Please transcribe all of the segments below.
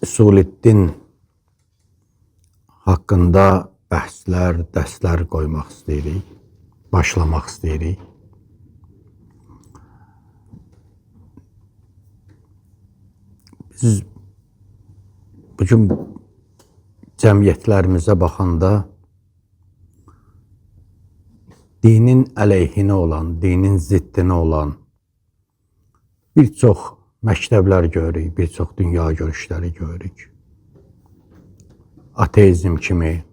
Üsuliddin haqqında bəhslər, dərslər qoymaq istəyirik, başlamaq istəyirik. Biz bugün cəmiyyətlərimizə baxanda dinin əleyhinə olan, dinin ziddinə olan bir çox məktəblər görürük, bir çox dünya görüşləri görürük. Ateizm kimi,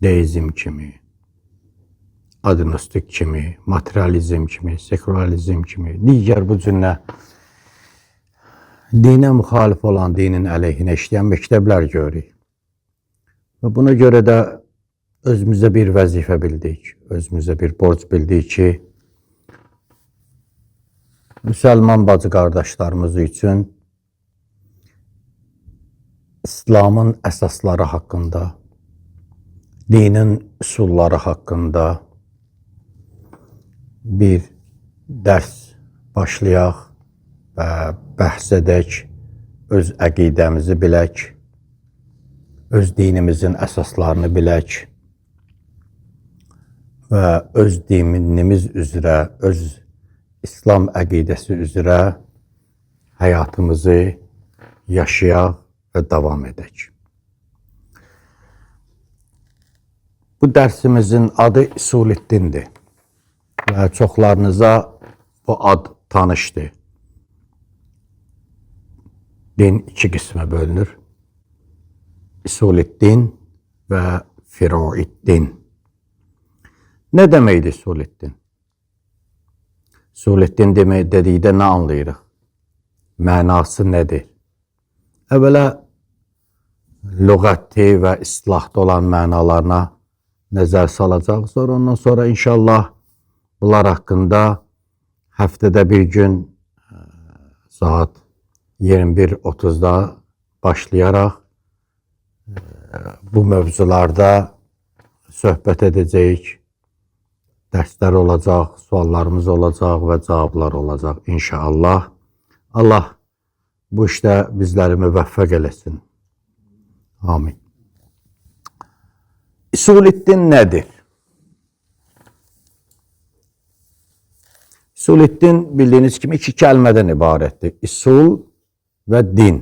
deizm kimi, agnostik kimi, materializm kimi, sekularizm kimi, digər bu cürlə dinə müxalif olan, dinin əleyhinə işləyən məktəblər görürük. Və buna görə də özümüzə bir vəzifə bildik, özümüzə bir borc bildik ki, müsəlman bacı qardaşlarımız üçün İslamın əsasları haqqında, dinin üsulları haqqında bir dərs başlayaq və bəhs edək, öz əqidəmizi bilək, öz dinimizin əsaslarını bilək və öz dinimiz üzrə, öz İslam əqidəsi üzrə həyatımızı yaşayaq və davam edək. Bu dərsimizin adı Üsuliddindir və çoxlarınıza bu ad tanışdır. Din iki qismə bölünür. Üsuliddin və Furuiddin. Nə deməkdir Üsuliddin? Üsuliddin dedikdə nə anlayırıq? Mənası nədir? Əvvəla lüğəti və istilahda olan mənalarına nəzər salacaq. Ondan sonra inşallah bunlar haqqında həftədə bir gün saat 21:30-da başlayaraq bu mövzularda söhbət edəcəyik. Dərslər olacaq, suallarımız olacaq və cavablar olacaq inşallah. Allah bu işdə bizləri müvəffəq eləsin. Amin. Üsuliddin nədir? Üsuliddin bildiyiniz kimi iki kəlmədən ibarətdir. Üsul və din.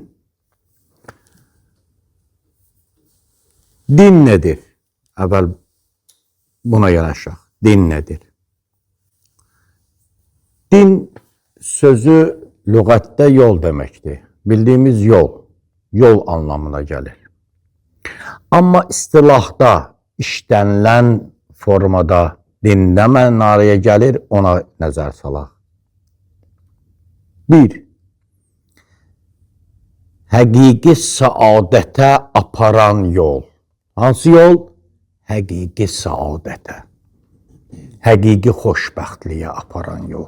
Din nədir? Əvvəl buna yanaşaq. Din nədir? Din sözü lüğətdə yol deməkdir. Bildiyimiz yol, yol anlamına gəlir. Amma istilahda, işlənilən formada din nə mənaya gəlir, ona nəzər salaq. 1. Həqiqi səadətə aparan yol. Hansı yol? Həqiqi səadətə. Həqiqi xoşbəxtliyə aparan yol.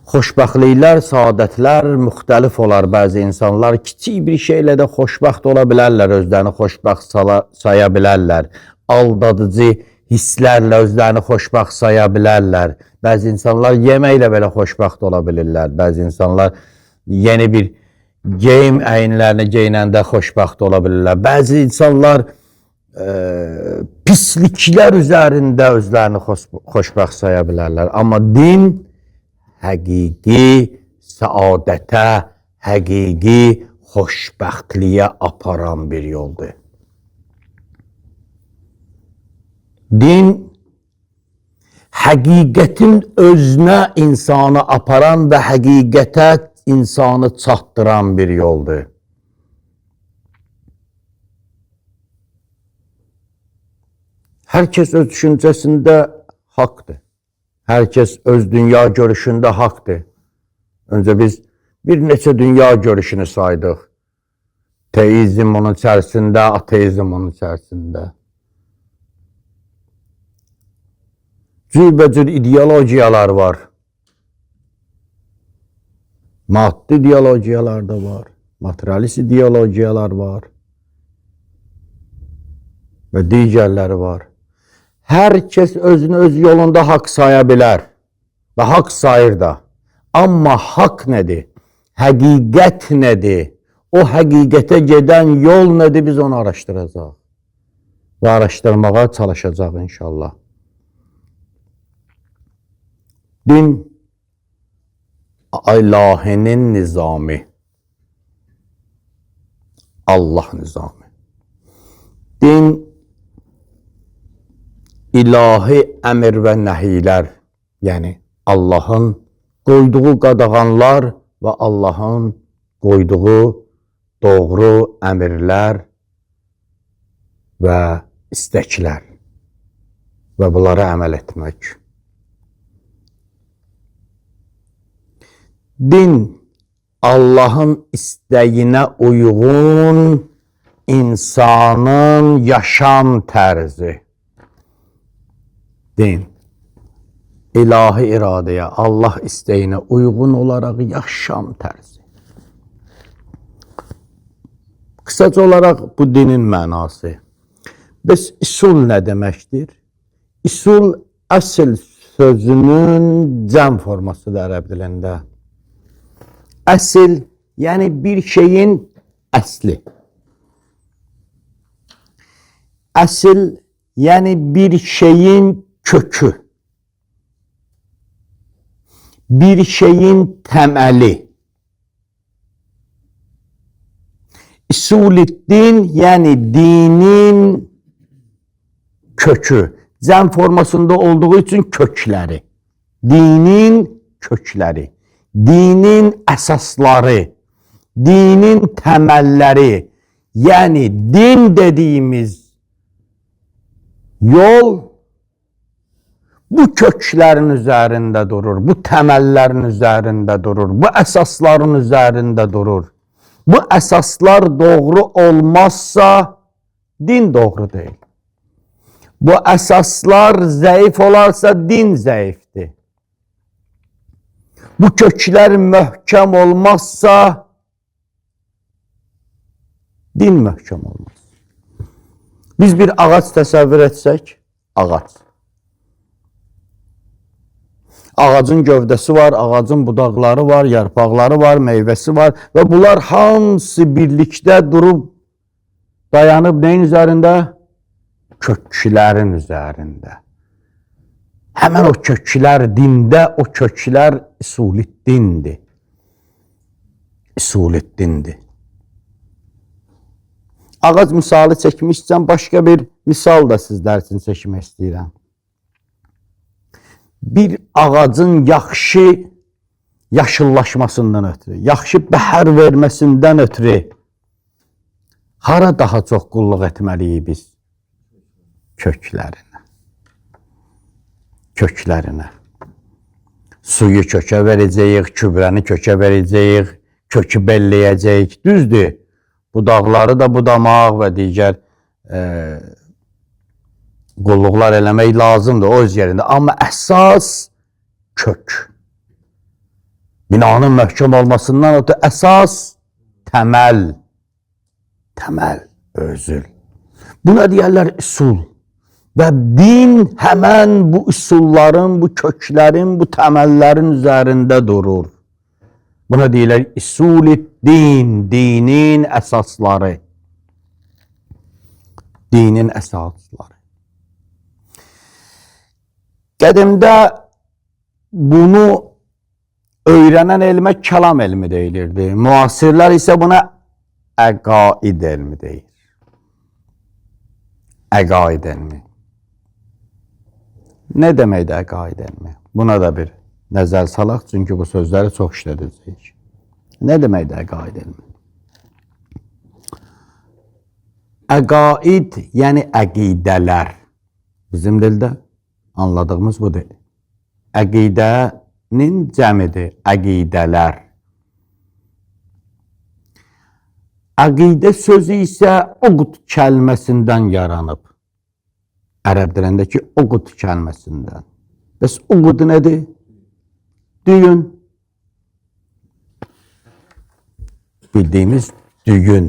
Xoşbəxtliklər, saadətlər müxtəlif olar. Bəzi insanlar kiçik bir şeylə də xoşbəxt ola bilərlər, özlərini xoşbəxt saya bilərlər. Aldadıcı hisslərlə özlərini xoşbəxt saya bilərlər. Bəzi insanlar yeməklə belə xoşbəxt ola bilirlər. Bəzi insanlar yeni bir geyim əyinlərini geyinəndə xoşbəxt ola bilirlər. Bəzi insanlar pisliklər üzərində özlərini xoşbəxt saya bilərlər. Amma din həqiqi səadətə, həqiqi xoşbəxtliyə aparan bir yoldur. Din həqiqətin özünə insanı aparan və həqiqətə insanı çatdıran bir yoldur. Hər kəs öz düşüncəsində haqdır. Hər kəs öz dünya görüşündə haqdır. Öncə biz bir neçə dünya görüşünü saydıq. Teizm onun içərisində, ateizm onun içərisində. Cürbəcür ideologiyalar var. Maddi ideologiyalar da var. Materialist ideologiyalar var. Və digərləri var. Hər kəs özünü öz yolunda haqq saya bilər və haqq sayır da. Amma haqq nədir? həqiqət nədir? O həqiqətə gedən yol nədir? Biz onu araşdıracaq və araşdırmağa çalışacaq inşallah. Din ilahinin nizamı, Allah nizamı. Din ilahi əmr və nəhiylər, yəni Allahın qoyduğu qadağanlar və Allahın qoyduğu doğru əmrlər və istəklər və bunlara əməl etmək. Din Allahın istəyinə uyğun insanın yaşam tərzi. Din ilahi iradəyə, Allah istəyinə uyğun olaraq yaşam tərzi. Qısaca olaraq bu dinin mənası. Bəs üsul nə deməkdir? Üsul əsl sözünün cəm formasıdır ərəb dilində. Əsl, yəni bir şeyin əsli. Əsl, yəni bir şeyin kökü. Bir şeyin təməli. Usulüddin, yəni dinin kökü. Cəm formasında olduğu üçün kökləri. Dinin kökləri. Dinin əsasları. Dinin təməlləri. Yəni din dediyimiz yol bu köklərin üzərində durur, bu təməllərin üzərində durur, bu əsasların üzərində durur. Bu əsaslar doğru olmazsa din doğru deyil. Bu əsaslar zəif olarsa din zəifdir. Bu köklər möhkəm olmazsa din möhkəm olmaz. Biz bir ağac təsəvvür etsək, ağac. Ağacın gövdəsi var, ağacın budaqları var, yarpaqları var, meyvəsi var və bunlar hamısı birlikdə durub, dayanıb neyin üzərində? Köklərin üzərində. Həmən o köklər dində, o köklər usulüddindir. Usulüddindir. Ağac misalı çəkmişsən, başqa bir misal da sizlər üçün çəkmək istəyirəm. Bir ağacın yaxşı yaşıllaşmasından ötürü, yaxşı bəhər verməsindən ötürü hara daha çox qulluq etməliyik biz? Köklərinə. Köklərinə. Suyu kökə verəcəyik, kübrəni kökə verəcəyik, kökü belləyəcəyik. Düzdür, budaqları da budamaq və digər qulluqlar eləmək lazımdır o öz yerində. Amma əsas kök. Binanın möhkəm olmasından ötürü əsas təməl. Təməl, özül. Buna deyərlər üsul. Və din həmən bu üsulların, bu köklərin, bu təməllərin üzərində durur. Buna deyirlər usulüddin, dinin əsasları. Dinin əsasları. Qədimdə bunu öyrənən elmə kəlam elmi deyilirdi. Müasirlər isə buna əqaid elmi deyir. Əqaid elmi. Nə deməkdir əqaid elmi? Buna da bir nəzər salaq, çünki bu sözləri çox işlədəcəyik. Nə deməkdir əqaid elmi? Əqaid, yəni əqidələr. Bizim dildə anladığımız budur. Əqidənin cəmidir, əqidələr. Əqidə sözü isə uqd kəlməsindən yaranıb. Ərəb dilindəki uqd kəlməsindən. Bəs uqd nədir? Düyün. Bildiyimiz düyün.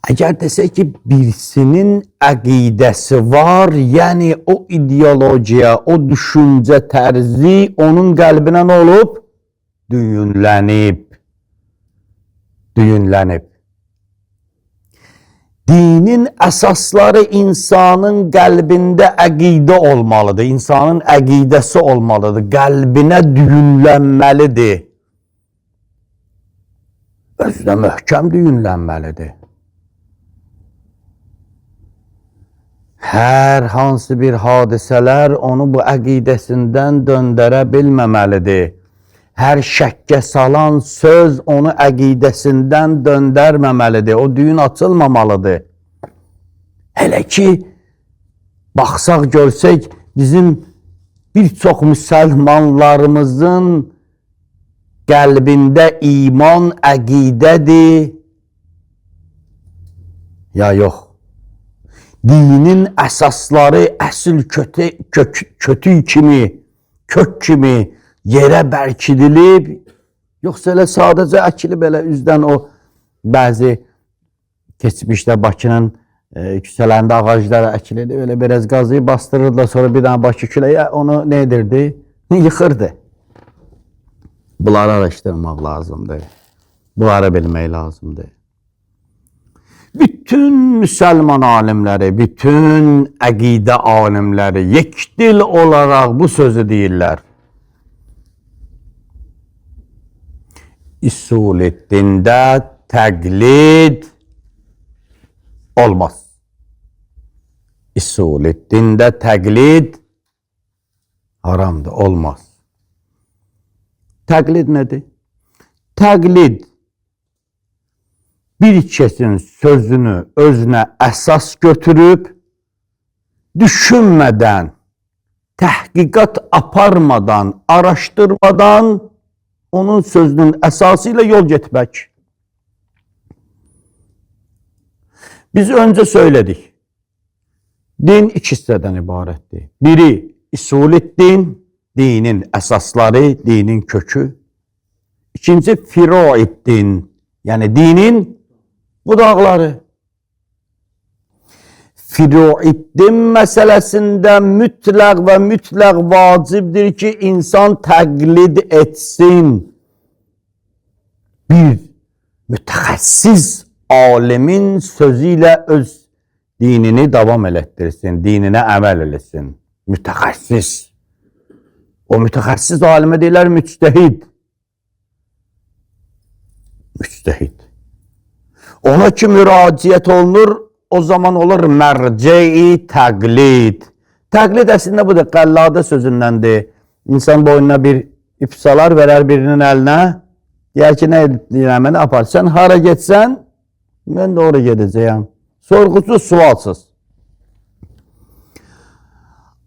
Əgər desək ki, birisinin əqidəsi var, yəni o ideologiya, o düşüncə tərzi onun qəlbinə nə olub? düyünlənib. Dinin əsasları insanın qəlbində əqidə olmalıdır. İnsanın əqidəsi olmalıdır. Qəlbinə düyünlənməlidir. Özünə möhkəm düyünlənməlidir. Hər hansı bir hadisələr onu bu əqidəsindən döndərə bilməməlidir. Hər şəkkə salan söz onu əqidəsindən döndərməməlidir. O düyün açılmamalıdır. Hələ ki, baxsaq, görsək, bizim bir çox müsəlmanlarımızın qəlbində iman əqidədir, ya yox. Dinin əsasları əsl kötü kimi, kök kimi yerə bərkidilib, yoxsa elə sadəcə əkilib elə üzdən o bəzi keçmişdə Bakının küçələrində ağaclar əkilirdi, elə biraz qazıyı bastırırdılar, sonra bir dənə Bakı küləyə onu nə edirdi? Yıxırdı. Bunları araşdırmaq lazımdır. Bunları bilmək lazımdır. Bütün müsəlman alimləri, bütün əqidə alimləri yekdil olaraq bu sözü deyirlər. Usul-i dində təqlid olmaz. Usul-i dində təqlid haramdır, olmaz. Təqlid nədir? Təqlid bir kəsin sözünü özünə əsas götürüb, düşünmədən, təhqiqat aparmadan, araşdırmadan onun sözünün əsası ilə yol getmək. Biz öncə söylədik. Din iki hissədən ibarətdir. Biri usul-i din, dinin əsasları, dinin kökü. İkinci firo-i din, yəni dinin budaqları. Firo-i din məsələsində mütləq və mütləq vacibdir ki, insan təqlid etsin. Bir mütəxəssis alimin sözü ilə öz dinini davam elətdirsin, dininə əməl eləsin. Mütəxəssis. O mütəxəssis alimə deyilər müctəhid. Müctəhid. Ona ki müraciət olunur, o zaman olur mərcəi təqlid. Təqlid əslində budur, qəlladə sözündəndir. İnsan boynuna bir ip salar, verər birinin əlinə. Deyər ki, nə deyirəm, mənə apar. Sən hara getsən, mən də oraya gedəcəyəm. Sorğusuz, sualsız.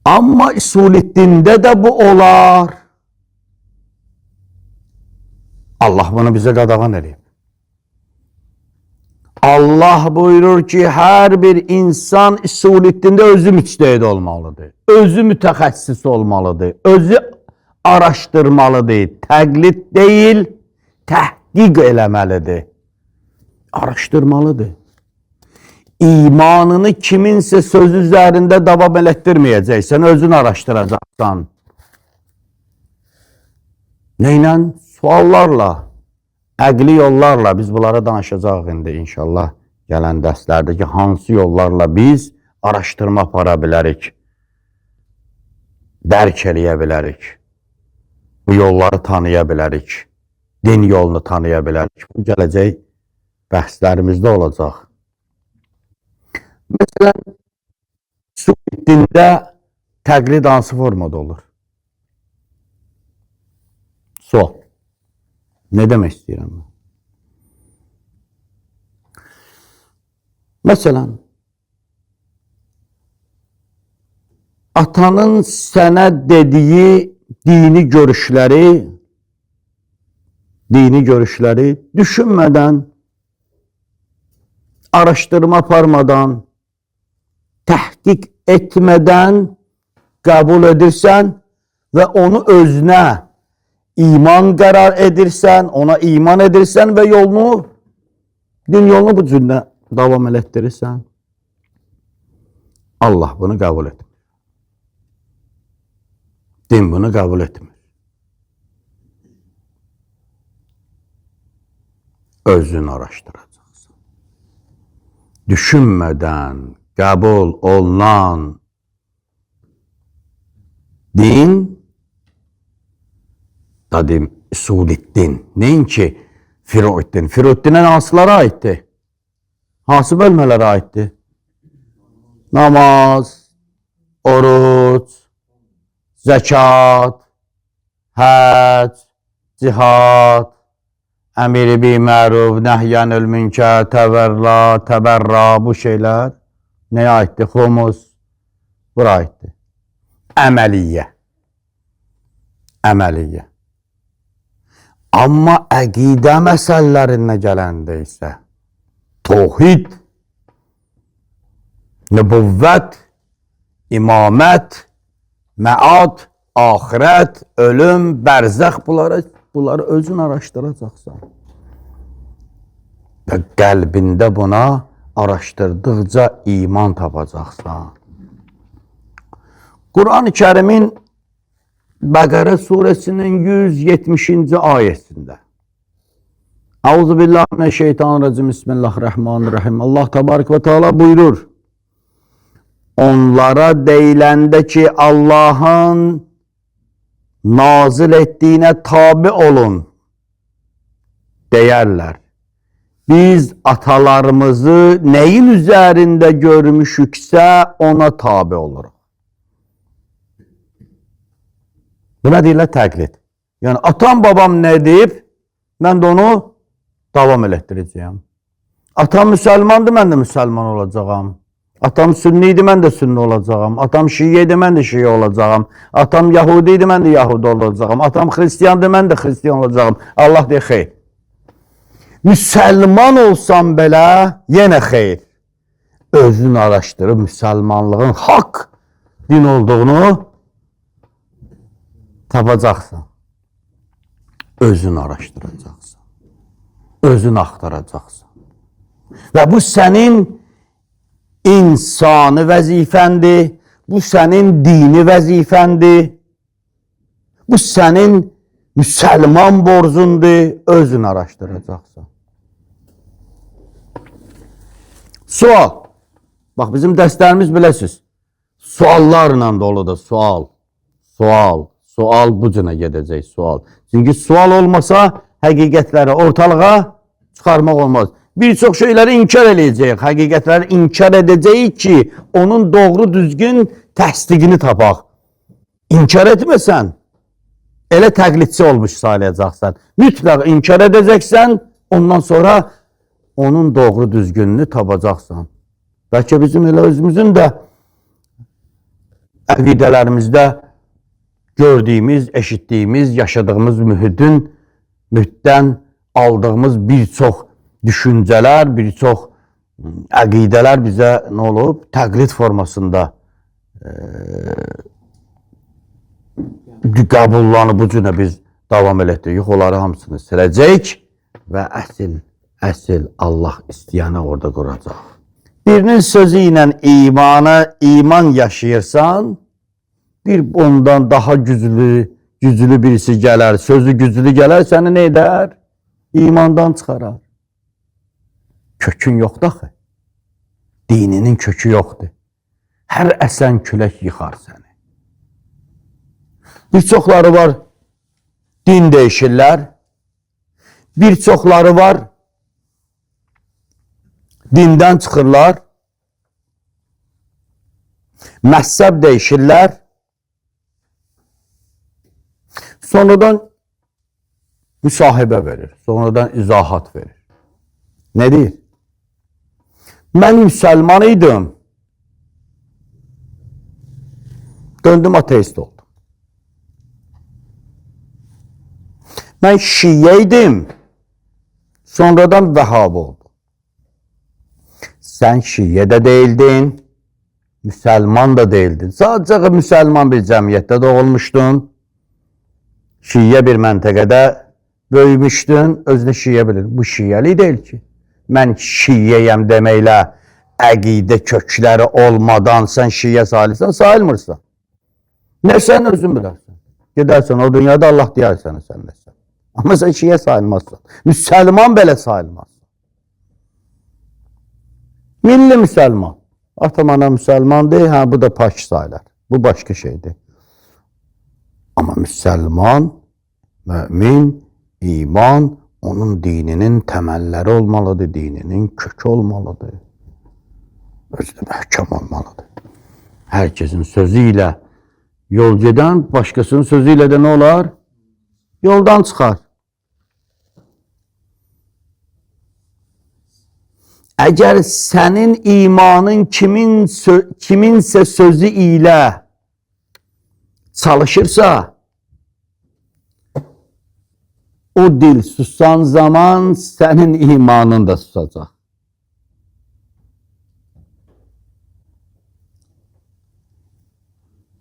Amma usul-i dində də bu olar. Allah bunu bizə qadağan edib. Allah buyurur ki, hər bir insan usul-i dində özü müctəhid olmalıdır. Özü mütəxəssis olmalıdır. Özü araşdırmalıdır. Təqlid deyil, təhqiq eləməlidir. Araşdırmalıdır. İmanını kiminsə sözü üzərində davam elətdirməyəcəksən, özün araşdıracaqsan. Neylə? Suallarla, əqli yollarla biz bunlara danışacaq indi inşallah gələn dərslərdə ki, hansı yollarla biz araşdırma apara bilərik, dərk eləyə bilərik, bu yolları tanıya bilərik, din yolunu tanıya bilərik. Bu gələcək bəhslərimizdə olacaq. Məsələn, usul-i dində təqlid hansı formada olur? Sual. Ne demək istəyirəm? Məsələn, atanın sənə dediyi dini görüşləri düşünmədən, araşdırma aparmadan, təhqiq etmədən qəbul edirsən və onu özünə iman qərar edirsən, ona iman edirsən və yolunu, din yolunu bu cürlə davam elətdirirsən. Allah bunu qəbul etmir. Din bunu qəbul etmir. özün araşdıracaqsan. Düşünmədən qəbul olunan din, dedim, Usuliddin, nəinki Firuddin. Firuddinə hansılara aiddir? Hansı bölmələrə aiddir? Namaz, oruc, zəkat, həc, cihad, əmri bi məruf, nəhyənül münkər, təbərra, bu şeylər nəyə aiddir? Xumus, bura aiddir. Əməliyyə. Əməliyyə. Amma əqidə məsələlərinə gələndə isə təvhid, nübüvvət, imamət, məad, axirət, ölüm, bərzəx, bunları özün araşdıracaqsan. Və qəlbində buna araşdırdıqca iman tapacaqsan. Quran-ı Kərimin Bəqərə suresinin 170-ci ayəsində Euzubillahimineşşeytanirracim, Bismillahirrahmanirrahim. Allah Təbarək və Teala buyurur: onlara deyiləndə ki, Allah'ın nazil ettiğine tabi olun deyərlər. Biz atalarımızı neyin üzerinde görmüşüksə ona tabi oluruq. Buna deyirlər təqlid. Yəni atam babam nə deyib, mən də onu davam elətdirəcəyəm. Atam müsəlmandır, mən də müsəlman olacağam. Atam sünniydi, mən də sünni olacağam. Atam şiiyeydi, mən də şiiye olacağam. Atam yahudiydi, mən də yahudi olacağam. Atam xristiyandı, mən də xristiyan olacağam. Allah deyir, xeyr. Müsəlman olsam belə, yenə xeyr. Özün araşdırıb müsəlmanlığın haqq din olduğunu tapacaqsan. Özün araşdıracaqsan. Özün axtaracaqsan. Və bu sənin insani vəzifəndir. Bu sənin dini vəzifəndir. Bu sənin müsəlman borcundur. Özün araşdıracaqsan. Sual. Bax, bizim dərslərimiz biləsiniz. Suallarla doludur. Sual. Sual. Sual bu cürə gedəcək, sual. Çünki sual olmasa, həqiqətləri ortalığa çıxarmaq olmaz. Bir çox şeyləri inkar eləyəcəyik, həqiqətləri inkar edəcəyik ki, onun doğru düzgün təsdiqini tapaq. İnkar etməsən, elə təqlidçi olmuş sayılacaqsan. Mütləq inkar edəcəksən, ondan sonra onun doğru düzgününü tapacaqsan. Bəlkə bizim elə özümüzün də əqidələrimizdə gördüyümüz, eşitdiyimiz, yaşadığımız mühitdən aldığımız bir çox düşüncələr, bir çox əqidələr bizə nə olub? Təqlid formasında qəbullanıb bu cürə biz davam elətdik. Onları hamısını siləcək və əsl Allah istəyəni orada quracaq. Birinin sözü ilə iman yaşayırsan, bir ondan daha güclü birisi gələr, sözü güclü gələr, səni nə edər? İmandan çıxarar. Kökün yoxdur axı. Dininin kökü yoxdur. Hər əsən külək yıxar səni. Bir çoxları var, din değişirlər. Bir çoxları var, dindən çıxırlar. Məhzəb değişirlər. Sonradan müsahibə verir. Sonradan izahat verir. Ne deyir? Mən müsəlman idim. Döndüm ateist oldum. Mən şiyə idim. Sonradan vəhhab oldum. Sən şiyə də deyildin. Müsəlman da deyildin. Sadəcə müsəlman bir cəmiyyətdə doğulmuşdun. Şiyə bir məntəqədə böyümüşdün, özünü şiyə bilir. Bu şiyəli deyil ki. Mən şiyəyəm deməklə əqidə kökləri olmadan sən şiyə sayılırsan, sayılmırsan. Nə sən özün bilərsən. Gedərsən o dünyada Allah deyər sənə sən nəsən. Amma sən şiə sayılmazsan. Müsəlman belə sayılmaz. Milli müsəlman. Atam ana müsəlmandır, hə bu da pak sayılar. Bu başqa şeydir. Amma müsəlman, mümin, iman onun dininin təməlləri olmalıdır, dininin kökü olmalıdır. Özü də məhkəm olmalıdır. Herkesin sözüyle yol gedən, başkasının sözüyle de ne olar? Yoldan çıxar. Əgər sənin imanın kiminsə sözü ilə çalışırsa, o dil susan zaman sənin imanın da susacaq.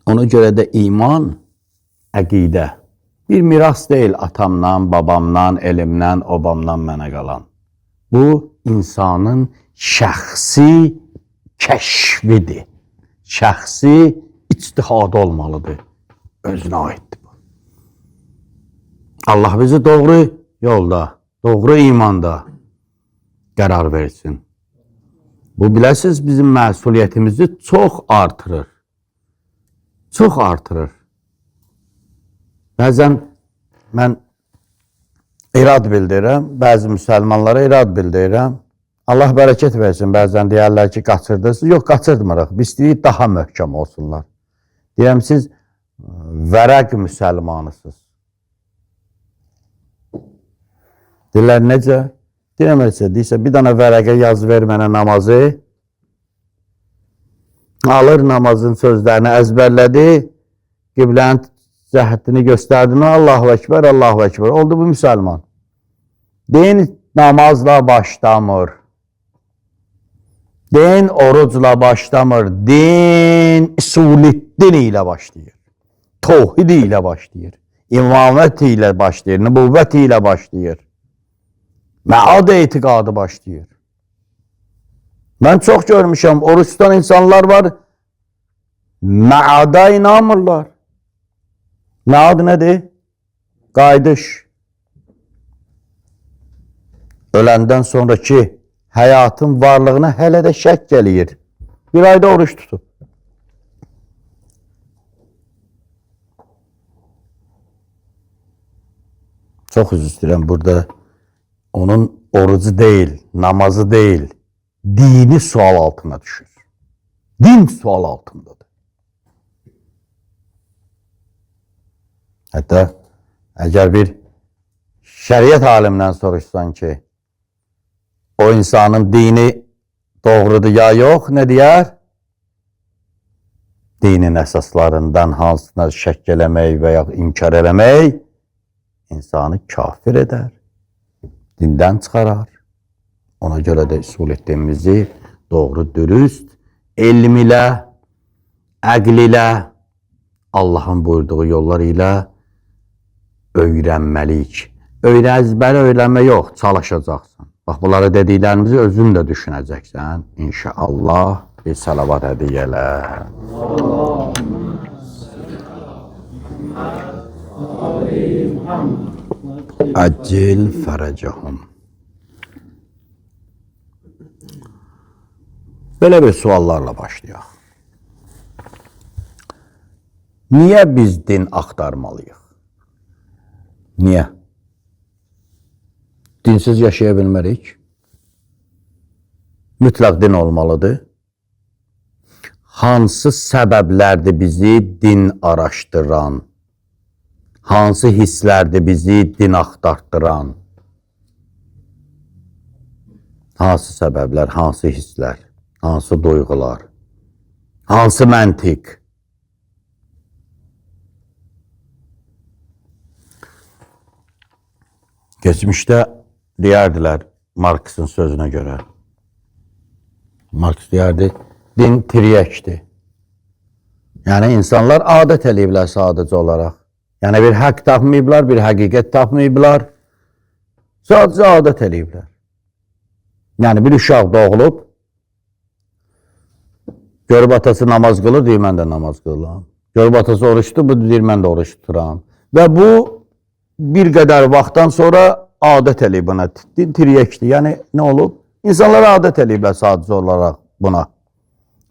Ona görə də iman, əqidə bir miras deyil atamdan, babamdan, elimdən, obamdan mənə qalan. Bu, insanın şəxsi kəşfidir. Şəxsi içtihadı olmalıdır. Özünə aiddir bu. Allah bizi doğru yolda, doğru imanda qərar versin. Bu, biləsiniz, bizim məsuliyyətimizi çox artırır. Çox artırır. Bəzən mən irad bildirirəm, bəzi müsəlmanlara irad bildirirəm. Allah bərəkət versin, bəzən deyərlər ki, qaçırdınız. Yox, qaçırdmırıq. Biz deyirik, daha möhkəm olsunlar. Deyirəm, siz vərəq müsəlmanısınız. Deyirlər, necə? Deyirəm, deyirsə, bir dənə vərəqə yaz ver mənə namazı. Alır namazın sözlərini əzbərlədi, qiblənin cəhətini göstərdi, Allahu Ekber, Allahu Ekber. Oldu bu müsəlman. Din namazla başlamır. Din orucla başlamır. Din usuliddin ilə başlayır. Tohid ilə başlayır. İmamət ilə başlayır. Nübüvvət ilə başlayır. Məad etiqadı başlayır. Ben çok görmüşüm, oruç tutan insanlar var, məada inanmırlar. Məad nedir? Qayıdış. Öləndən sonraki həyatın varlığına hələ də şək gəliyir. Bir ayda oruç tutub. Çok üzr istəyirəm, burada onun orucu değil, namazı değil, dini sual altına düşür. Din sual altındadır. Hətta əgər bir şəriət alimdən soruşsan ki, o insanın dini doğrudur ya yox, ne deyər? Dinin əsaslarından hansına şək eləmək və ya inkar eləmək insanı kafir edər, dindən çıxarar. Ona görə də usul etdiyimizi doğru, dürüst, elm ilə, əql ilə, Allahın buyurduğu yollar ilə öyrənməliyik. Əzbəri öyrənmə yox, çalışacaqsan. Bax, bunları dediklərimizi özün də düşünəcəksən. İnşallah bir salavat hədiyələ. Acil fərəcəhum. Böyle bir suallarla başlayaq. Niye biz din axtarmalıyıq? Niye? Dinsiz yaşaya bilmərik. Mütləq din olmalıdır. Hansı səbəblərdir bizi din araşdıran? Hansı hisslərdir bizi din axtardıran? Hansı səbəblər, hansı hisslər? Hansı duyğular, hansı məntiq? Geçmişdə deyərdilər Marksın sözünə görə. Marks deyərdi, din tiryəkdir. Yəni insanlar adət eləyiblər sadəcə olaraq. Yəni bir haqq tapmayıblar, bir həqiqət tapmayıblar. Sadəcə adət eləyiblər. Yəni bir uşaq doğulub, görüb atası namaz qılır, deyir, mən də namaz qılıram. Görüb atası oruç tutur, bu deyir, mən də oruç tuturam. Və bu bir qədər vaxtdan sonra adət eləyib buna. Tiryəkdir. Yəni nə olub? İnsanlar adət eləyiblər sadəcə olaraq buna.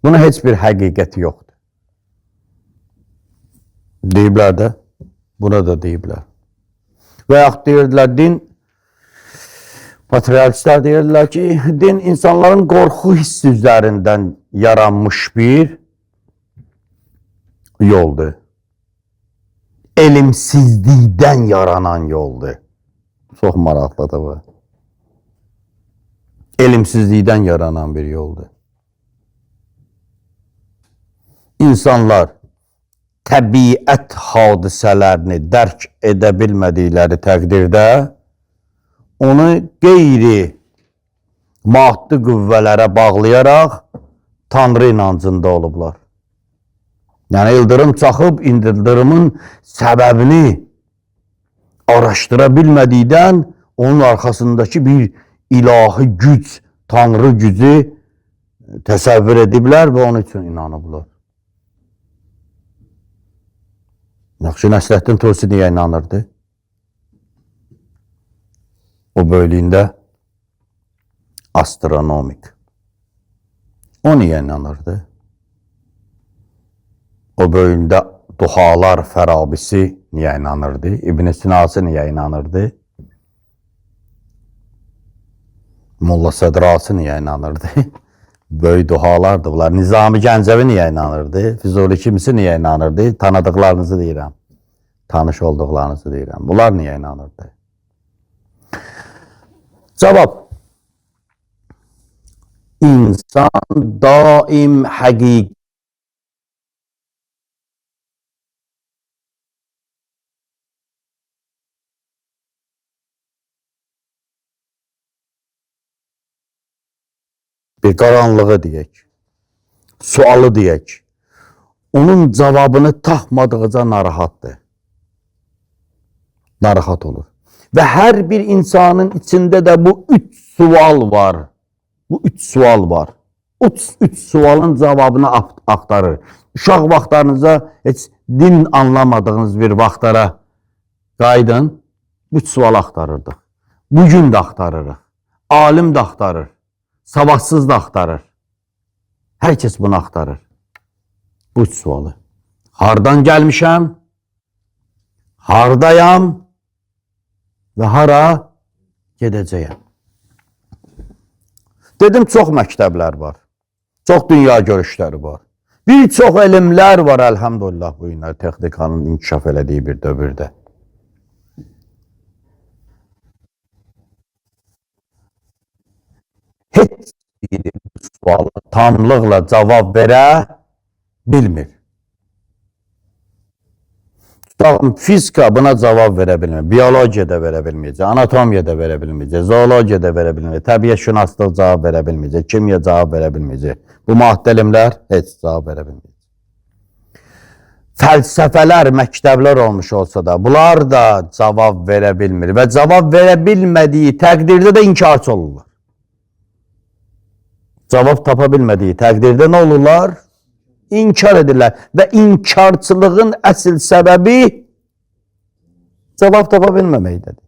Buna heç bir həqiqəti yoxdur. Deyiblər də, buna da deyiblər. Və yaxud deyirdilər, din, patriarkistlər deyirdilər ki, din insanların qorxu hissi üzərindən yaranmış bir yoldur. Elimsizlikdən yaranan yoldur. Çox maraqlıdır bu. Elimsizlikdən yaranan bir yoldur. İnsanlar təbiət hadisələrini dərk edə bilmədikləri təqdirdə onu qeyri maddi qüvvələrə bağlayaraq Tanrı inancında olublar. Yəni ildırım çaxıb, ildırımın səbəbini araşdıra bilmədikdən onun arxasındakı bir ilahi güc, Tanrı gücü təsəvvür ediblər və onun üçün inanıblar. Yaxşı, Nəsrəddin Tusi niyə inanırdı? O bölüyündə astronomik. O niyə inanırdı? O bölüyündə duhalar fərabisi niyə inanırdı? İbn Sinası niyə inanırdı? Molla Sədrasi niyə inanırdı? Böyük duhalardır bunlar. Nizami Gəncəvi niyə inanırdı? Füzuli kimisi niyə inanırdı? Tanıdıqlarınızı deyirəm. Tanış olduqlarınızı deyirəm. Bunlar niyə inanırdı? Cavab. İnsan daim həqiqət bir qaranlığı deyək, sualı deyək, onun cavabını tapmadıqca narahatdır. Narahat olur. Və hər bir insanın içində də bu üç sual var. Bu üç sual var. Üç sualın cavabını axtarır. Uşaq vaxtlarınıza heç din anlamadığınız bir vaxtlara qaydın, üç sual axtarırdıq. Bugün də axtarırıq. Alim də axtarır. Savadsız da axtarır. Hər kəs bunu axtarır. Bu üç sualı. Hardan gəlmişəm? Hardayam? Və hara gedəcəyəm? Dedim, çox məktəblər var. Çox dünya görüşləri var. Bir çox elmlər var, əlhamdülillah, bu günlər texnikanın inkişaf elədiyi bir dövrdə. Heç biri bu suala tamlıqla cavab verə bilmir. Fizika buna cavab verə bilmir. Biyologiya da verə bilməyəcək, anatomiya da verə bilməyəcək, zoologiya da verə bilməyəcək, təbiət şünaslıq cavab verə bilməyəcək, kimya cavab verə bilməyəcək. Bu maddi elmlər heç cavab verə bilməyəcək. Fəlsəfələr, məktəblər olmuş olsa da, bunlar da cavab verə bilmir və cavab verə bilmədiyi təqdirdə də inkarçı olurlar. Cavab tapa bilmədiyi təqdirdə nə olurlar? İnkar edirlər və inkarçılığın əsl səbəbi cavab tapa bilməməkdədir.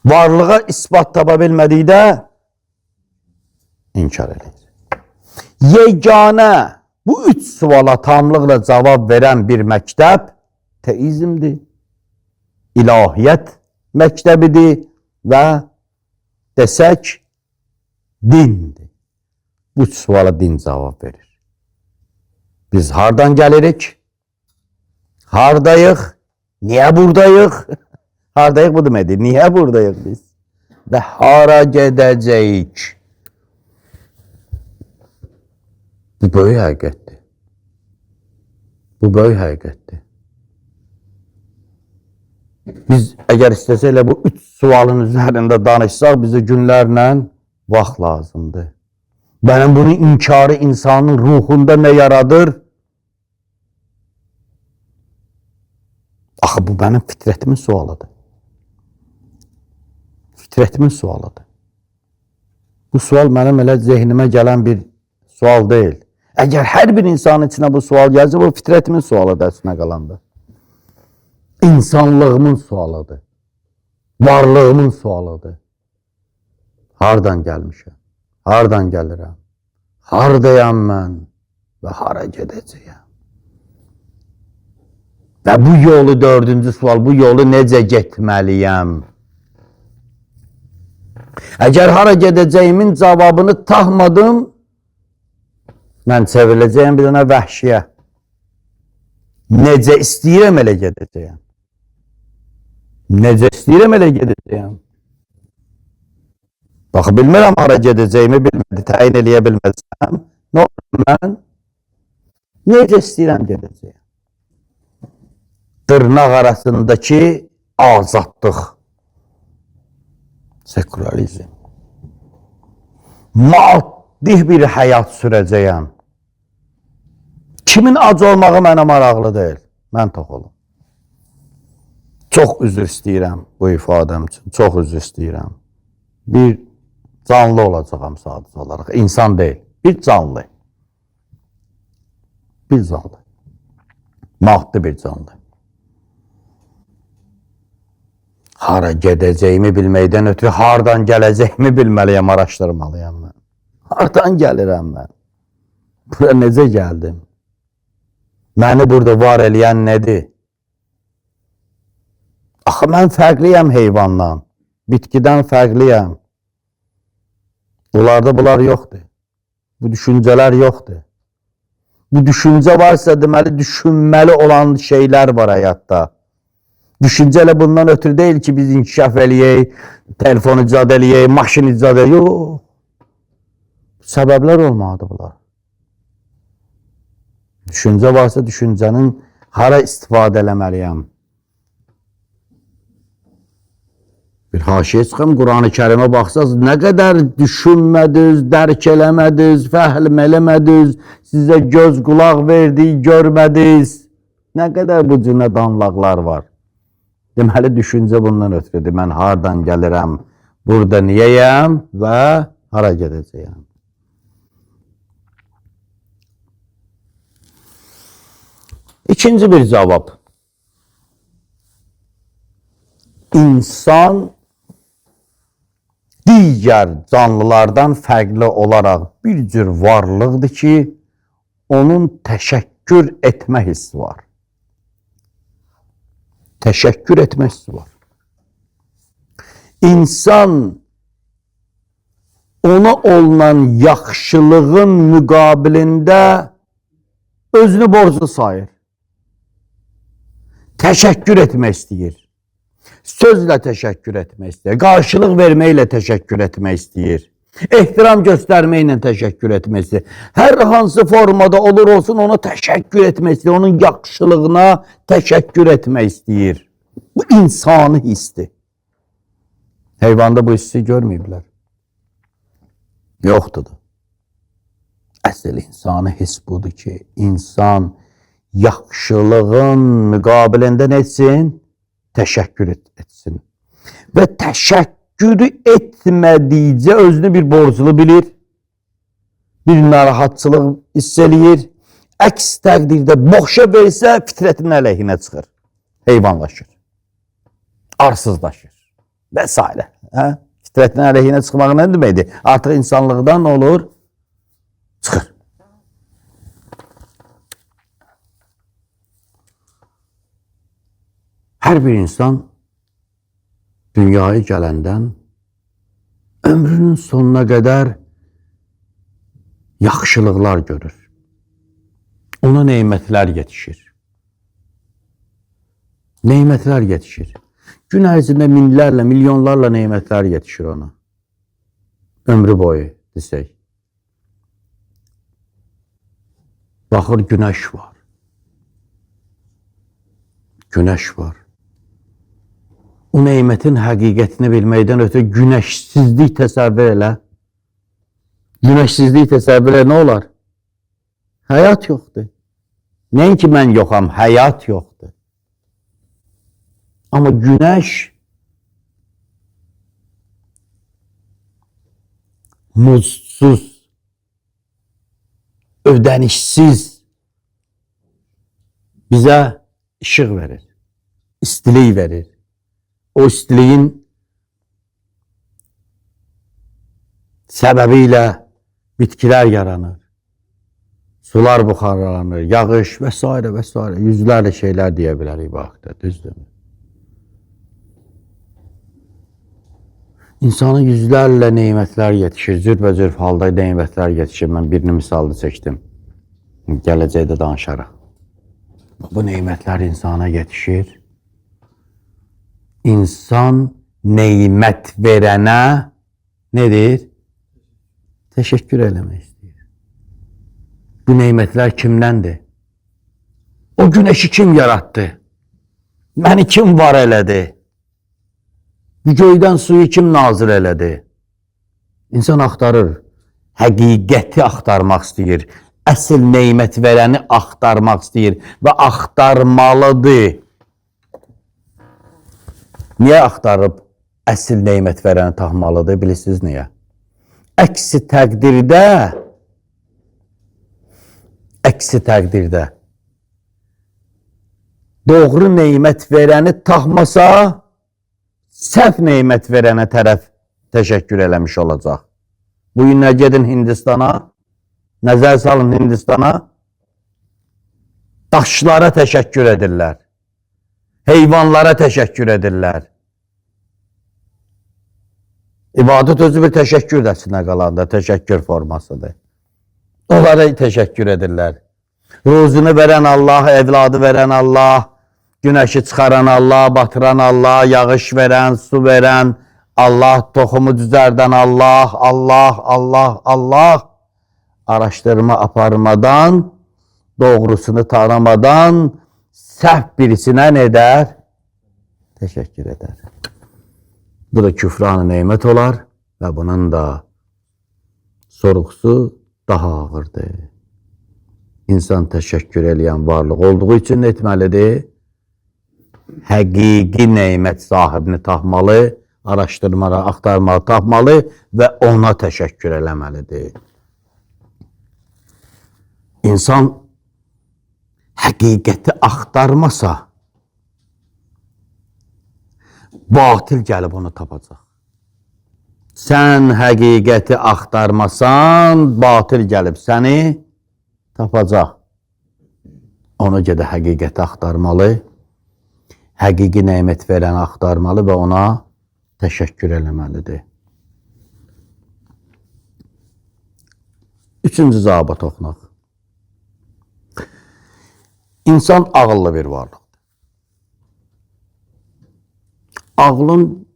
Varlığa isbat tapa bilmədikdə inkar edir. Yeganə bu üç suala tamlıqla cavab verən bir məktəb teizmdir, ilahiyyət məktəbidir və desək dindir. Bu suala din cavab verir. Biz hardan gəlirik? Hardayıq? Niyə buradayıq? Hardayıq bu deməkdir. Niyə buradayıq biz? Və hara gedəcəyik? Bu böyük həqiqətdir. Bu böyük həqiqətdir. Biz əgər istəsə elə bu üç sualın üzərində danışsaq, bizə günlərlə vaxt lazımdır. Mənim bunu inkarı insanın ruhunda nə yaradır? Axı bu mənim fitrətimin sualıdır. Fitrətimin sualıdır. Bu sual mənim elə zehnimə gələn bir sual deyil. Əgər hər bir insanın içinə bu sual gəlsə, bu fitrətimin sualıdır əslində qalanda. İnsanlığımın sualıdır. Varlığımın sualıdır. Hardan gəlmişəm? Hardan gəlirəm? Hardayam mən və hara gedəcəyəm? Və bu yolu, dördüncü sual, bu yolu necə getməliyəm? Əgər hara gedəcəyimin cavabını tapmadım, mən çevriləcəyim bir dənə vəhşiyə. Necə istəyirəm elə gedəcəyəm. Necə istəyirəm elə gedəcəyəm. Bax, bilmirəm hara gedəcəyimi bilmədi, təyin eləyə bilməzsəm. Nə olur mən? Necə istəyirəm gedəcəyəm. Dırnaq arasındakı azadlıq. Sekularizm. Maddi bir həyat sürəcəyəm. Kimin ac olmağı mənə maraqlı deyil. Mən tox olum. Çox üzr istəyirəm bu ifadəm üçün. Çox üzr istəyirəm. Bir canlı olacağım sadəcə olaraq. İnsan deyil. Bir canlı. Bir canlı. Maddi bir canlı. Hara gedəcəyimi bilməkdən ötürü hardan gələcəyimi bilməliyəm, araşdırmalıyam mən. Hardan gəlirəm mən? Bura necə gəldim? Məni burada var eləyən nədir? Axı, mən fərqliyəm heyvandan, bitkidən fərqliyəm. Bunlarda bunlar yoxdur. Bu düşüncələr yoxdur. Bu düşüncə varsa deməli, düşünməli olan şeylər var həyatda. Düşüncə elə bundan ötürü deyil ki, biz inkişaf eləyək, telefon icad eləyək, maşın icad eləyək. Yox. Səbəblər olmalıdır bunlar. Düşüncə varsa düşüncənin hara istifadə eləməliyəm. Bir haşiyə çıxım, Quran-ı Kərimə baxsaz, nə qədər düşünmədiniz, dərk eləmədiniz, fəhm eləmədiniz, sizə göz qulaq verdi, görmədiniz. Nə qədər bu cürə danlaqlar var. Deməli, düşüncə bundan ötürüdür. Mən hardan gəlirəm, burada niyəyəm və hara gedəcəyəm. İkinci bir cavab. İnsan digər canlılardan fərqli olaraq bir cür varlıqdır ki, onun təşəkkür etmə hissi var. Təşəkkür etmə hissi var. İnsan ona olunan yaxşılığın müqabilində özünü borclu sayır. Təşəkkür etmək istəyir. Sözlə təşəkkür etmək istəyir. Qarşılıq verməklə təşəkkür etmək istəyir. Ehtiram göstərməklə təşəkkür etmək istəyir. Hər hansı formada olur olsun ona təşəkkür etmək istəyir. Onun yaxşılığına təşəkkür etmək istəyir. Bu insani hissdir. Heyvanda bu hissi görməyiblər. Yoxdur da. Əsl insani hiss budur ki, insan yaxşılığın müqabilində nə etsin? Təşəkkür etsin. Və təşəkkürü etmədikcə özünü bir borclu bilir, bir narahatçılıq hiss eləyir, əks təqdirdə boşa versə fitrətin əleyhinə çıxır, heyvanlaşır, arsızlaşır və s. Fitrətin əleyhinə çıxmaq nə deməkdir? Artıq insanlıqdan nə olur? Çıxır. Hər bir insan dünyaya gələndən ömrünün sonuna qədər yaxşılıqlar görür. Ona neymətlər yetişir. Neymətlər yetişir. Gün ərzində minlərlə, milyonlarla neymətlər yetişir ona. Ömrü boyu desək. Baxır, günəş var. Günəş var. O neymətin həqiqətini bilməkdən ötürü günəşsizlik təsəvvür elə. Günəşsizlik təsəvvür elə nə olar? Həyat yoxdur. Nəinki mən yoxam, həyat yoxdur. Amma günəş muzsuz, ödənişsiz bizə işıq verir, istilik verir. O istiliyin səbəbilə bitkilər yaranır, sular buxarlanır, yağış və s. və s. Yüzlərlə şeylər deyə bilərik bu haqda, düzdür mü? İnsana yüzlərlə neymətlər yetişir, cürbəcür halda neymətlər yetişir. Mən birini misalda çəkdim, gələcəkdə danışaraq. Bu neymətlər insana yetişir. İnsan neymət verənə nedir? Təşəkkür eləmək istəyir. Bu neymətlər kimdəndir? O güneşi kim yarattı? Məni kim var elədi? Bu göydən suyu kim nazil elədi? İnsan axtarır, həqiqəti axtarmaq istəyir, əsl neymət verəni axtarmaq istəyir və axtarmalıdır. Niyə axtarıb əsl neymət verəni tapmalıdır? Bilirsiniz niyə? Əksi təqdirdə doğru neymət verəni tapmasa, səhv neymət verənə tərəf təşəkkür eləmiş olacaq. Bu günlər gedin Hindistana, nəzər salın Hindistana, daşlara təşəkkür edirlər, heyvanlara təşəkkür edirlər. İbadət özü bir təşəkkür dəsinə qalanda, təşəkkür formasıdır. Onlara təşəkkür edirlər. Ruzunu verən Allah, evladı verən Allah, güneşi çıxaran Allah, batıran Allah, yağış verən, su verən Allah, toxumu düzərdən Allah, Allah. Araşdırma aparmadan, doğrusunu tanımadan, səhv birisinə nə edər? Təşəkkür edər. Bu da küfran-ı neymət olar və bunun da sorğusu daha ağırdır. İnsan təşəkkür eləyən varlıq olduğu üçün etməlidir? Həqiqi neymət sahibini tapmalı, araşdırmalı, axtarmalı, tapmalı və ona təşəkkür eləməlidir. İnsan həqiqəti axtarmasa, batil gəlib onu tapacaq. Sən həqiqəti axtarmasan, batil gəlib səni tapacaq. Ona görə həqiqəti axtarmalı, həqiqi neymət verəni axtarmalı və ona təşəkkür eləməlidir. Üçüncü zabıta toxunaq. İnsan ağıllı bir varlıqdır. Ağlın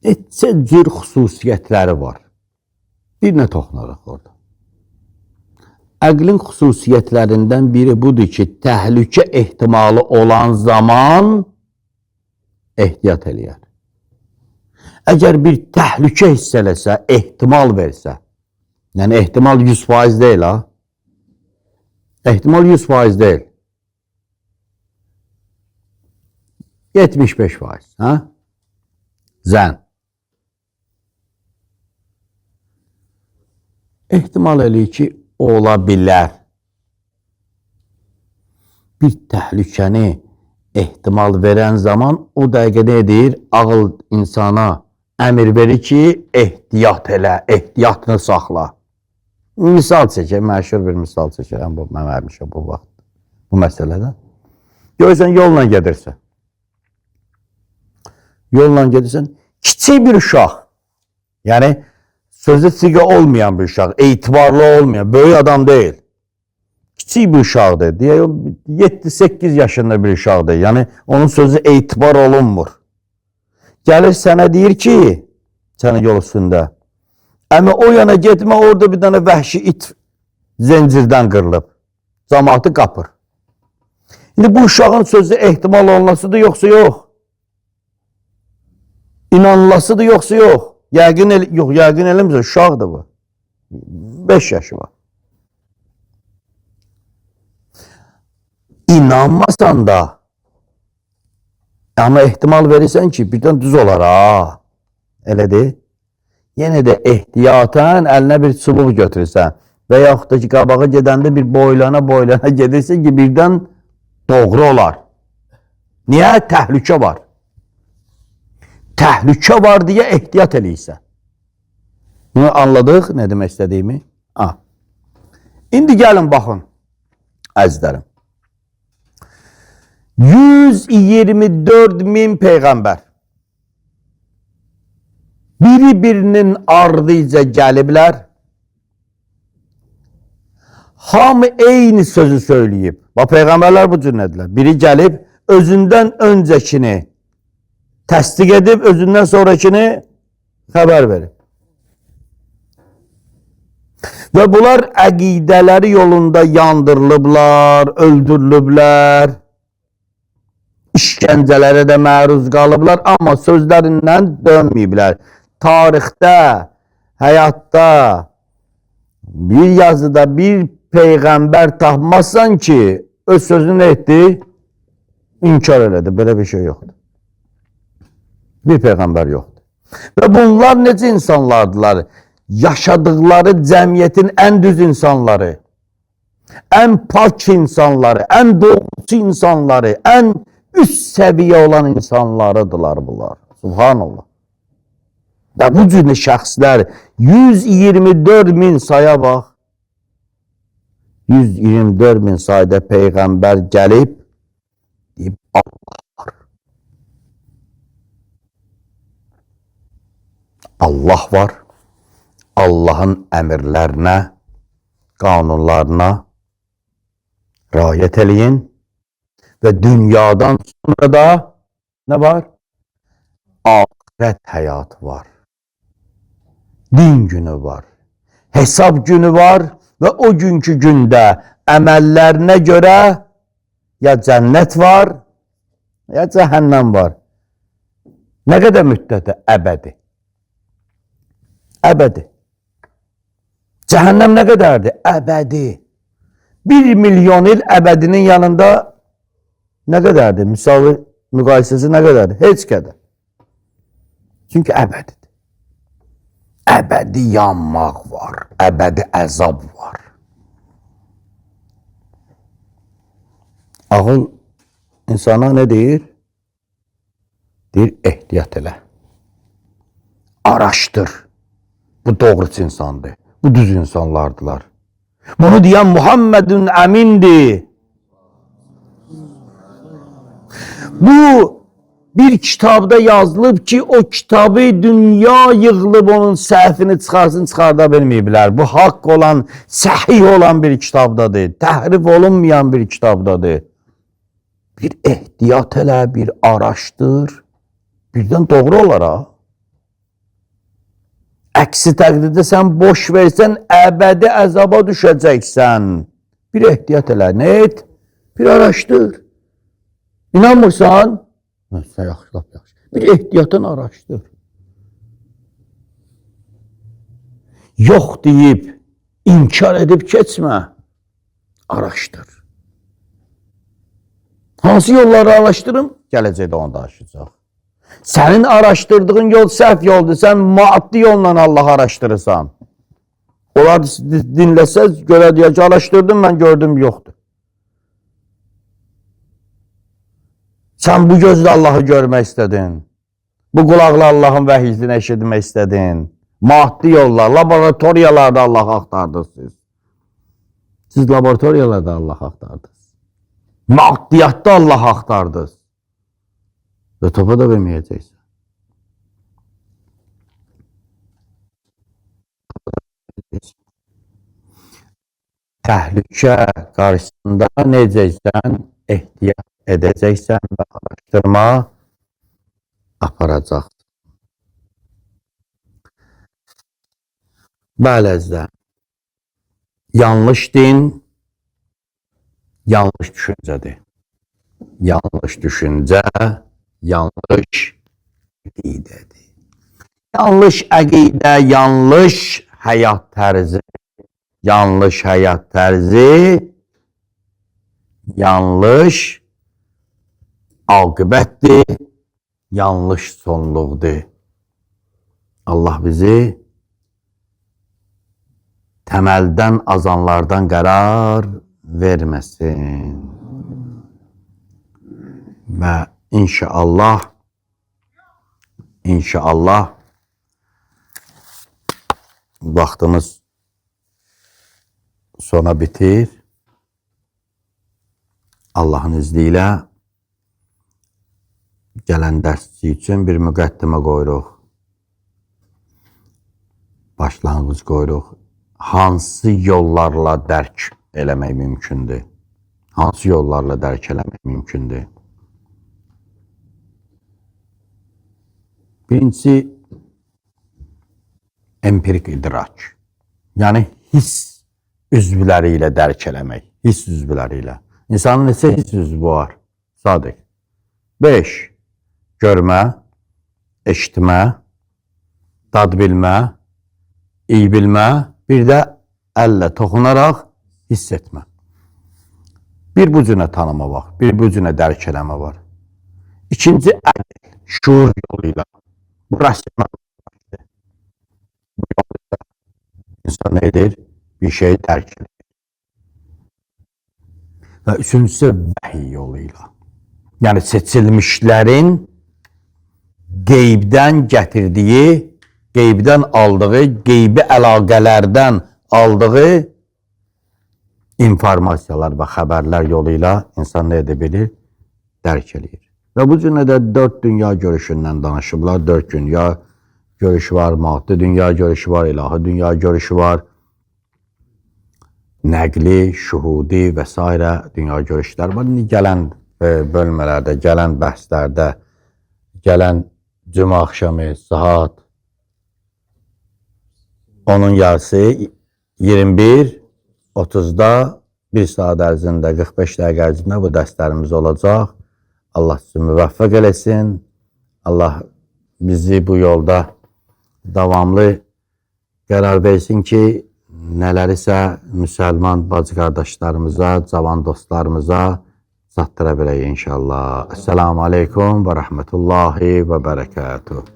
neçə cür xüsusiyyətləri var. Bir nə toxunaraq orada. Əqlin xüsusiyyətlərindən biri budur ki, təhlükə ehtimalı olan zaman ehtiyat eləyər. Əgər bir təhlükə hiss eləsə, ehtimal versə, yəni ehtimal 100% deyil, ha? Ehtimal 100% deyil. 75%, ha? Zən. Ehtimal eləyir ki, ola bilər. Bir təhlükəni ehtimal verən zaman o dəqiqə nə edir? Ağıl insana əmir verir ki, ehtiyat elə, ehtiyatını saxla. Misal çəkək, məşhur bir misal çəkərəm, mən vermişəm bu vaxt, bu məsələdə. Görürsən, yolla gedirsən. Yolla gedirsən, kiçik bir uşaq, yəni sözü siqə olmayan bir uşaq, etibarlı olmayan, böyük adam deyil. Kiçik bir uşaqdır, 7-8 yaşında bir uşaqdır, yəni onun sözü etibar olunmur. Gəlir sənə deyir ki, sənə yol üstündə, əmə o yana getmə, orada bir dənə vəhşi it zəncirdən qırılıb, cəmaatı qapır. İndi bu uşağın sözü ehtimal olunasıdır, yoxsa yox? İnanılasıdır, yoxsa yox? Yəqin eləmirsə, uşaqdır bu. 5 yaşı var. İnanmasan da, amma ehtimal verirsən ki, birdən düz olar, ha. Elədir. Yenə də ehtiyatən əlinə bir çubuq götürürsən. və yaxud da ki, qabağa gedəndə bir boylana gedirsə ki, birdən doğru olar. Niyə? Təhlükə var. Təhlükə var deyə ehtiyat eləyirsən. Bunu anladıq, nə demək istədiyimi? İndi gəlin, baxın, əzizlərim. 124.000 Peyğəmbər biri-birinin ardınca gəliblər. Hamı eyni sözü söyləyib. Bax, Peyğəmbərlər bu cür nədirlər? Biri gəlib, özündən öncəkini təsdiq edib, özündən sonrakini xəbər verir. Və bunlar əqidələri yolunda yandırılıblar, öldürülüblər, işgəncələrə də məruz qalıblar, amma sözlərindən dönməyiblər. Tarixdə, həyatda, bir yazıda bir Peyğəmbər tapmazsan ki, öz sözünü nə etdi? İnkar elədi. Belə bir şey yoxdur. Bir Peyğəmbər yoxdur. Və bunlar necə insanlardılar? Yaşadıkları cəmiyyətin ən düz insanları, ən pak insanları, ən doğrusu insanları, ən üst səviyyə olan insanlarıdırlar bunlar. Subhanallah. Və bu cür şəxslər 124.000 saya bax. 124.000 sayda Peyğəmbər gəlib deyib, Allah var. Allah var. Allahın əmirlərinə, qanunlarına riayət eləyin və dünyadan sonra da nə var? Ahirət həyatı var. Din günü var. Hesab günü var və o günkü gündə əməllərinə görə ya cənnət var, ya cəhənnəm var. Nə qədər müddətə? Əbədi. Əbədi. Cəhənnəm nə qədərdir? Əbədi. 1 milyon il əbədinin yanında nə qədərdir? Misalı, müqayisəsi nə qədərdir? Heç qədər. Çünki əbədidir. Əbədi yanmaq var. Əbədi əzab var. Ağıl insana nə deyir? Deyir, ehtiyat elə. Araşdır. Bu doğrucu insandır. Bu düz insanlardılar. Bunu deyən Muhammedun Əmindir. Bu bir kitabda yazılıb ki, o kitabı dünya yığılıb onun səhvini çıxarda bilməyiblər. Bu haqq olan, səhih olan bir kitabdadır. Təhrif olunmayan bir kitabdadır. Bir ehtiyat elə, bir araşdır. Birdən doğru olar ha. Əksi təqdirdə sən boş versən, əbədi əzaba düşəcəksən. Bir ehtiyat elə, nə et? Bir araşdır. İnanmırsan? Yaxşı. Bir ehtiyatın araşdır. Yox deyib, inkar edib keçmə. Araşdır. Hansı yolları araşdırım? Gələcəkdə onu danışacaq. Sənin araşdırdığın yol səhv yoldur. Sən maddi yolla Allah araşdırırsan. Onlar dinləsəz, görə deyək ki, araşdırdım, mən gördüm, yoxdur. Sən bu gözlə Allahı görmək istədin. Bu qulaqla Allahın vəhyini eşitmək istədin. Maddi yollar, laboratoriyalarda Allahı axtardınız siz. Siz laboratoriyalarda Allahı axtardınız. Maddiyatda Allahı axtardınız. Və topa da verməyəcəksən. Təhlükə qarşısında necəksən, ehtiyat edəcəksən və araşdırma aparacaqsın. Bəli, əzizlər. Yanlış din, yanlış düşüncədir. Yanlış düşüncə, yanlış əqidədir. Yanlış əqidə, yanlış həyat tərzi. Yanlış həyat tərzi, yanlış aqibətdir, yanlış sonluqdur. Allah bizi təməldən azanlardan qərar verməsin. Və inşallah vaxtımız sona bitir. Allahın izni ilə gələn dərs üçün bir müqəddimə qoyuruq. Başlanğıc qoyuruq. Hansı yollarla dərk eləmək mümkündür? Hansı yollarla dərk eləmək mümkündür? Birincisi, empirik idrak. Yəni, hiss üzvləri ilə dərk eləmək. Hiss üzvləri ilə. İnsanın neçə hiss üzvü var? Sadiq. 5. Görmə, eşitmə, dad bilmə, iyi bilmə, bir də əllə toxunaraq hiss etmə. Bir bu cünə tanıma var, bir bu cünə dərk eləmə var. İkinci, əql, şuur yoluyla. Bu rasyonal. Bu yolda insan nə edir? Bir şey dərk edir. Və üçüncüsü, vəhiy yoluyla. Yəni, seçilmişlərin qeybdən gətirdiyi, qeybdən aldığı, qeybi əlaqələrdən aldığı informasiyalar və xəbərlər yoluyla insan nə edə bilir? Dərk edir. Və bu cümlədə 4 dünya görüşündən danışıblar. 4 dünya görüşü var, maddi dünya görüşü var, ilahi dünya görüşü var. Nəqli, şuhudi və s. dünya görüşlər var. Gələn bölmələrdə, gələn bəhslərdə, gələn cümə axşamı, saat onun yarısı 21:30-da 1 saat ərzində, 45 dəqiqə ərzində bu dərslərimiz olacaq. Allah sizi müvəffəq eləsin. Allah bizi bu yolda davamlı qərar versin ki, nələrisə müsəlman bacı qardaşlarımıza, cavan dostlarımıza çatdıra bilək inşallah. Esselamu aleykum və rəhmətullahi və bərəkatuhu.